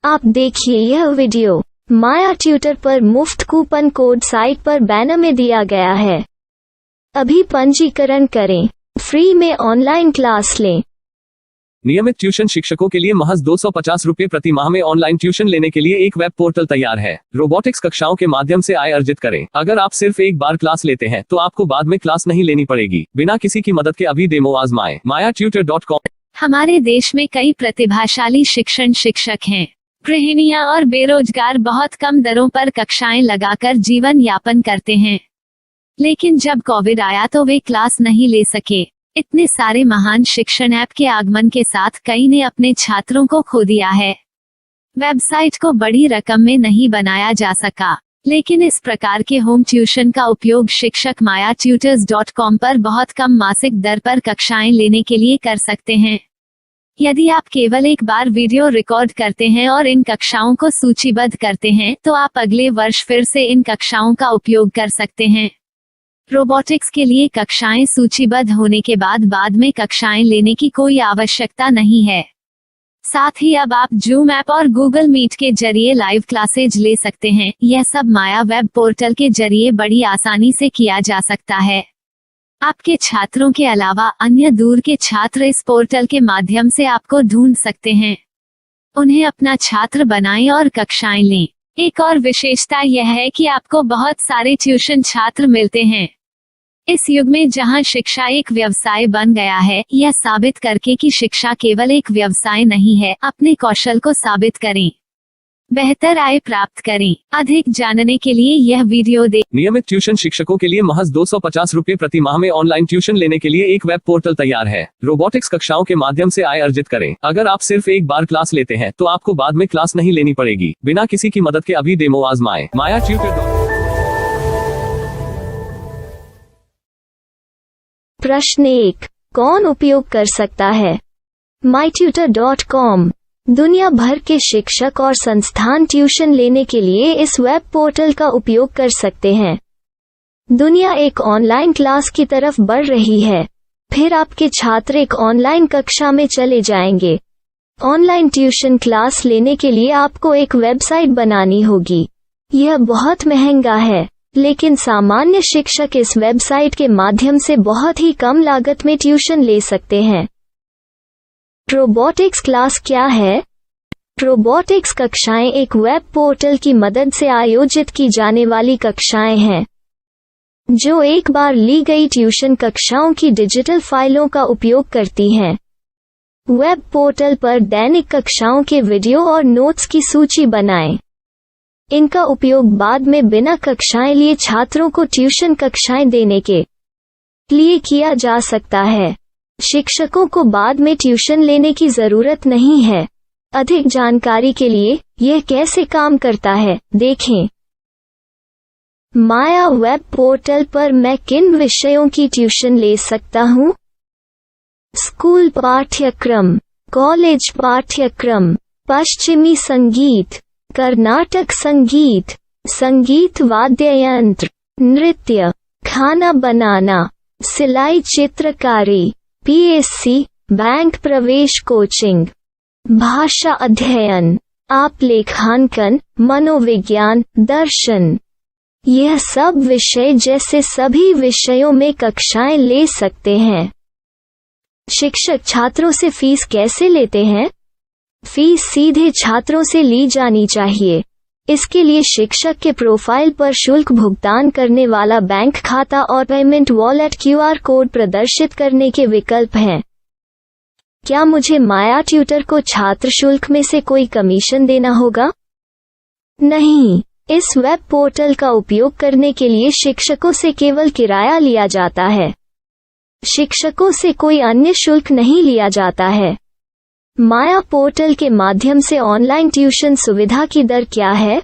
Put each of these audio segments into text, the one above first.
आप देखिए यह वीडियो माया ट्यूटर पर मुफ्त कूपन कोड साइट पर बैनर में दिया गया है। अभी पंजीकरण करें, फ्री में ऑनलाइन क्लास लें। नियमित ट्यूशन शिक्षकों के लिए महज 250 रुपये प्रति माह में ऑनलाइन ट्यूशन लेने के लिए एक वेब पोर्टल तैयार है। रोबोटिक्स कक्षाओं के माध्यम से आय अर्जित करें। अगर आप सिर्फ एक बार क्लास लेते हैं तो आपको बाद में क्लास नहीं लेनी पड़ेगी। बिना किसी की मदद के अभी डेमो आजमाएं। mayatutor.com। हमारे देश में कई प्रतिभाशाली शिक्षक हैं। गृहिणियां और बेरोजगार बहुत कम दरों पर कक्षाएं लगाकर जीवन यापन करते हैं, लेकिन जब कोविड आया तो वे क्लास नहीं ले सके। इतने सारे महान शिक्षण ऐप के आगमन के साथ कई ने अपने छात्रों को खो दिया है। वेबसाइट को बड़ी रकम में नहीं बनाया जा सका, लेकिन इस प्रकार के होम ट्यूशन का उपयोग शिक्षक mayatutors.com पर बहुत कम मासिक दर पर कक्षाएं लेने के लिए कर सकते हैं। यदि आप केवल एक बार वीडियो रिकॉर्ड करते हैं और इन कक्षाओं को सूचीबद्ध करते हैं तो आप अगले वर्ष फिर से इन कक्षाओं का उपयोग कर सकते हैं। रोबोटिक्स के लिए कक्षाएं सूचीबद्ध होने के बाद में कक्षाएं लेने की कोई आवश्यकता नहीं है। साथ ही अब आप जूम ऐप और गूगल मीट के जरिए लाइव क्लासेज ले सकते हैं। यह सब माया वेब पोर्टल के जरिए बड़ी आसानी से किया जा सकता है। आपके छात्रों के अलावा अन्य दूर के छात्र इस पोर्टल के माध्यम से आपको ढूंढ सकते हैं। उन्हें अपना छात्र बनाएं और कक्षाएं लें। एक और विशेषता यह है कि आपको बहुत सारे ट्यूशन छात्र मिलते हैं। इस युग में जहां शिक्षा एक व्यवसाय बन गया है, यह साबित करके कि शिक्षा केवल एक व्यवसाय नहीं है, अपने कौशल को साबित करें, बेहतर आय प्राप्त करें। अधिक जानने के लिए यह वीडियो देखें। नियमित ट्यूशन शिक्षकों के लिए महज 250 रुपये प्रति माह में ऑनलाइन ट्यूशन लेने के लिए एक वेब पोर्टल तैयार है। रोबोटिक्स कक्षाओं के माध्यम से आय अर्जित करें। अगर आप सिर्फ एक बार क्लास लेते हैं तो आपको बाद में क्लास नहीं लेनी पड़ेगी। बिना किसी की मदद के अभी डेमो आजमाएं। mayatutor.com। प्रश्न 1, कौन उपयोग कर सकता है? mytutor.com दुनिया भर के शिक्षक और संस्थान ट्यूशन लेने के लिए इस वेब पोर्टल का उपयोग कर सकते हैं। दुनिया एक ऑनलाइन क्लास की तरफ बढ़ रही है, फिर आपके छात्र एक ऑनलाइन कक्षा में चले जाएंगे। ऑनलाइन ट्यूशन क्लास लेने के लिए आपको एक वेबसाइट बनानी होगी। यह बहुत महंगा है, लेकिन सामान्य शिक्षक इस वेबसाइट के माध्यम से बहुत ही कम लागत में ट्यूशन ले सकते हैं। रोबोटिक्स क्लास क्या है? रोबोटिक्स कक्षाएं एक वेब पोर्टल की मदद से आयोजित की जाने वाली कक्षाएं हैं, जो एक बार ली गई ट्यूशन कक्षाओं की डिजिटल फाइलों का उपयोग करती हैं। वेब पोर्टल पर दैनिक कक्षाओं के वीडियो और नोट्स की सूची बनाएं। इनका उपयोग बाद में बिना कक्षाएं लिए छात्रों को ट्यूशन कक्षाएं देने के लिए किया जा सकता है। शिक्षकों को बाद में ट्यूशन लेने की जरूरत नहीं है। अधिक जानकारी के लिए यह कैसे काम करता है देखें। माया वेब पोर्टल पर मैं किन विषयों की ट्यूशन ले सकता हूँ? स्कूल पाठ्यक्रम, कॉलेज पाठ्यक्रम, पश्चिमी संगीत, कर्नाटक संगीत, संगीत वाद्य यंत्र, नृत्य, खाना बनाना, सिलाई चित्रकारी, पीएससी, बैंक प्रवेश कोचिंग, भाषा अध्ययन, आप लेखांकन, मनोविज्ञान, दर्शन। यह सब विषय जैसे सभी विषयों में कक्षाएं ले सकते हैं। शिक्षक छात्रों से फीस कैसे लेते हैं? फीस सीधे छात्रों से ली जानी चाहिए। इसके लिए शिक्षक के प्रोफाइल पर शुल्क भुगतान करने वाला बैंक खाता और पेमेंट वॉलेट क्यूआर कोड प्रदर्शित करने के विकल्प हैं। क्या मुझे माया ट्यूटर को छात्र शुल्क में से कोई कमीशन देना होगा? नहीं, इस वेब पोर्टल का उपयोग करने के लिए शिक्षकों से केवल किराया लिया जाता है। शिक्षकों से कोई अन्य शुल्क नहीं लिया जाता है। माया पोर्टल के माध्यम से ऑनलाइन ट्यूशन सुविधा की दर क्या है?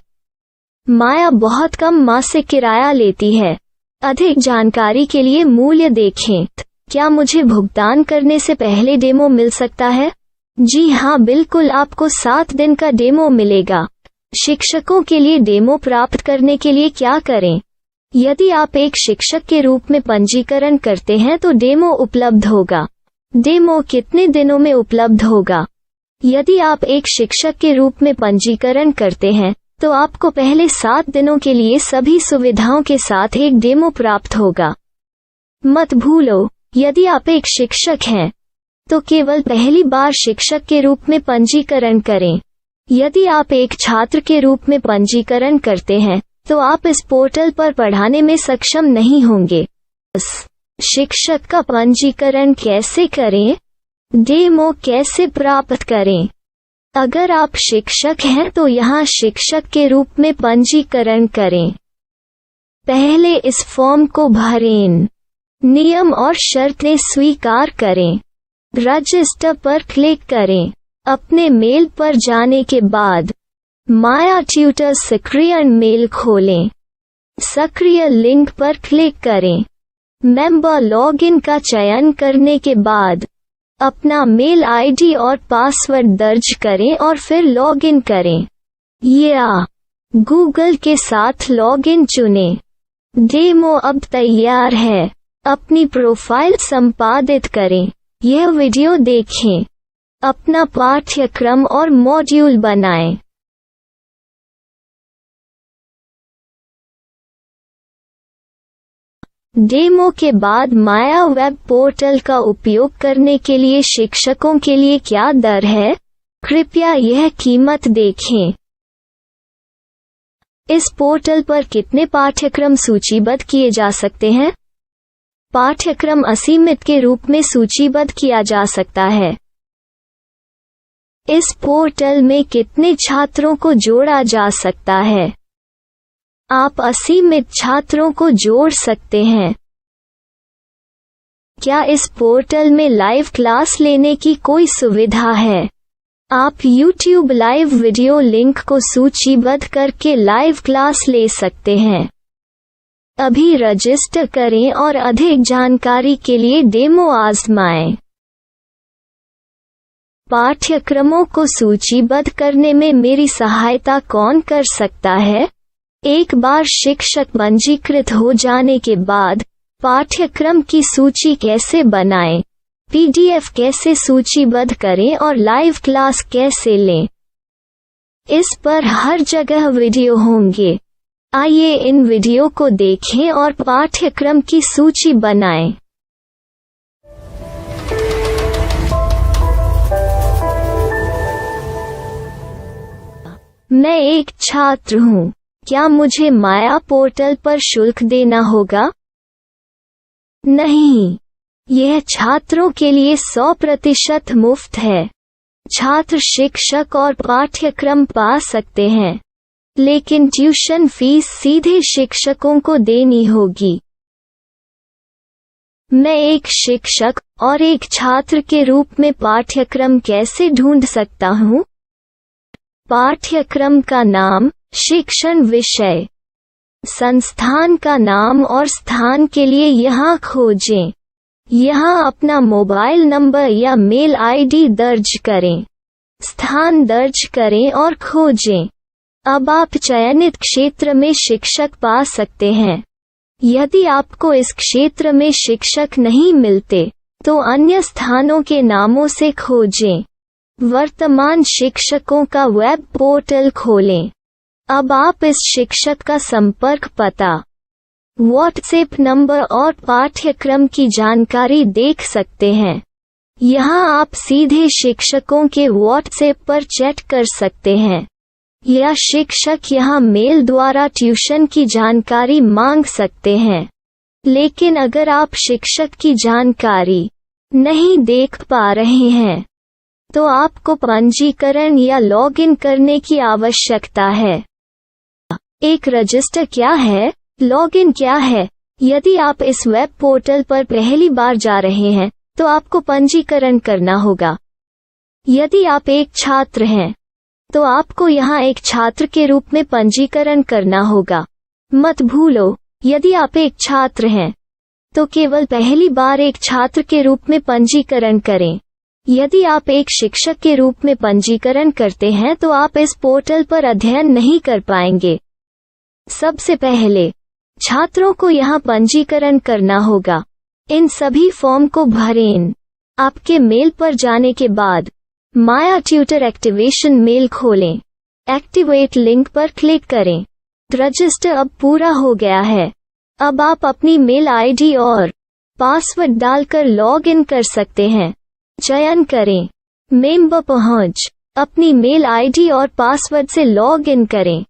माया बहुत कम मासिक किराया लेती है। अधिक जानकारी के लिए मूल्य देखें। क्या मुझे भुगतान करने से पहले डेमो मिल सकता है? जी हाँ, बिल्कुल, आपको 7 दिन का डेमो मिलेगा। शिक्षकों के लिए डेमो प्राप्त करने के लिए क्या करें? यदि आप एक शिक्षक के रूप में पंजीकरण करते हैं तो डेमो उपलब्ध होगा। डेमो कितने दिनों में उपलब्ध होगा? यदि आप एक शिक्षक के रूप में पंजीकरण करते हैं तो आपको पहले 7 दिनों के लिए सभी सुविधाओं के साथ एक डेमो प्राप्त होगा। मत भूलो, यदि आप एक शिक्षक हैं तो केवल पहली बार शिक्षक के रूप में पंजीकरण करें। यदि आप एक छात्र के रूप में पंजीकरण करते हैं तो आप इस पोर्टल पर पढ़ाने में सक्षम नहीं होंगे। शिक्षक का पंजीकरण कैसे करें? डेमो कैसे प्राप्त करें? अगर आप शिक्षक हैं तो यहाँ शिक्षक के रूप में पंजीकरण करें। पहले इस फॉर्म को भरें, नियम और शर्तें स्वीकार करें, रजिस्टर पर क्लिक करें। अपने मेल पर जाने के बाद माया ट्यूटर सक्रिय मेल खोलें। सक्रिय लिंक पर क्लिक करें। मेंबर लॉगिन का चयन करने के बाद अपना मेल आईडी और पासवर्ड दर्ज करें और फिर लॉगिन करें या गूगल के साथ लॉगिन चुनें। डेमो अब तैयार है। अपनी प्रोफाइल संपादित करें। यह वीडियो देखें। अपना पाठ्यक्रम और मॉड्यूल बनाएं। डेमो के बाद माया वेब पोर्टल का उपयोग करने के लिए शिक्षकों के लिए क्या दर है? कृपया यह कीमत देखें। इस पोर्टल पर कितने पाठ्यक्रम सूचीबद्ध किए जा सकते हैं? पाठ्यक्रम असीमित के रूप में सूचीबद्ध किया जा सकता है। इस पोर्टल में कितने छात्रों को जोड़ा जा सकता है? आप असीमित छात्रों को जोड़ सकते हैं। क्या इस पोर्टल में लाइव क्लास लेने की कोई सुविधा है? आप YouTube लाइव वीडियो लिंक को सूचीबद्ध करके लाइव क्लास ले सकते हैं। अभी रजिस्टर करें और अधिक जानकारी के लिए डेमो आजमाएं। पाठ्यक्रमों को सूचीबद्ध करने में मेरी सहायता कौन कर सकता है? एक बार शिक्षक पंजीकृत हो जाने के बाद पाठ्यक्रम की सूची कैसे बनाएं, PDF कैसे सूचीबद्ध करें और लाइव क्लास कैसे लें, इस पर हर जगह वीडियो होंगे। आइए इन वीडियो को देखें और पाठ्यक्रम की सूची बनाएं। मैं एक छात्र हूँ। क्या मुझे माया पोर्टल पर शुल्क देना होगा? नहीं, यह छात्रों के लिए 100% मुफ्त है। छात्र शिक्षक और पाठ्यक्रम पा सकते हैं, लेकिन ट्यूशन फीस सीधे शिक्षकों को देनी होगी। मैं एक शिक्षक और एक छात्र के रूप में पाठ्यक्रम कैसे ढूंढ सकता हूँ? पाठ्यक्रम का नाम, शिक्षण विषय, संस्थान का नाम और स्थान के लिए यहाँ खोजें। यहाँ अपना मोबाइल नंबर या मेल आईडी दर्ज करें। स्थान दर्ज करें और खोजें। अब आप चयनित क्षेत्र में शिक्षक पा सकते हैं। यदि आपको इस क्षेत्र में शिक्षक नहीं मिलते तो अन्य स्थानों के नामों से खोजें। वर्तमान शिक्षकों का वेब पोर्टल खोलें। अब आप इस शिक्षक का संपर्क पता, व्हाट्सएप नंबर और पाठ्यक्रम की जानकारी देख सकते हैं। यहाँ आप सीधे शिक्षकों के व्हाट्सएप पर चैट कर सकते हैं या शिक्षक यहाँ मेल द्वारा ट्यूशन की जानकारी मांग सकते हैं। लेकिन अगर आप शिक्षक की जानकारी नहीं देख पा रहे हैं तो आपको पंजीकरण या लॉगिन करने की आवश्यकता है। एक रजिस्टर क्या है? लॉगिन क्या है? यदि आप इस वेब पोर्टल पर पहली बार जा रहे हैं तो आपको पंजीकरण करना होगा। यदि आप एक छात्र हैं तो आपको यहाँ एक छात्र के रूप में पंजीकरण करना होगा। मत भूलो, यदि आप एक छात्र हैं तो केवल पहली बार एक छात्र के रूप में पंजीकरण करें। यदि आप एक शिक्षक के रूप में पंजीकरण करते हैं तो आप इस पोर्टल पर अध्ययन नहीं कर पाएंगे। सबसे पहले छात्रों को यहाँ पंजीकरण करना होगा। इन सभी फॉर्म को भरें। आपके मेल पर जाने के बाद माया ट्यूटर एक्टिवेशन मेल खोलें। एक्टिवेट लिंक पर क्लिक करें। रजिस्टर अब पूरा हो गया है। अब आप अपनी मेल आईडी और पासवर्ड डालकर लॉग इन कर सकते हैं। चयन करें मेंबर पहुंच। अपनी मेल आईडी और पासवर्ड से लॉग इन करें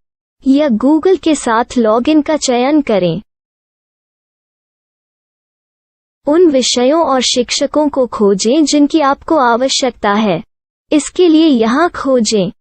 या गूगल के साथ लॉगिन का चयन करें। उन विषयों और शिक्षकों को खोजें जिनकी आपको आवश्यकता है। इसके लिए यहाँ खोजें।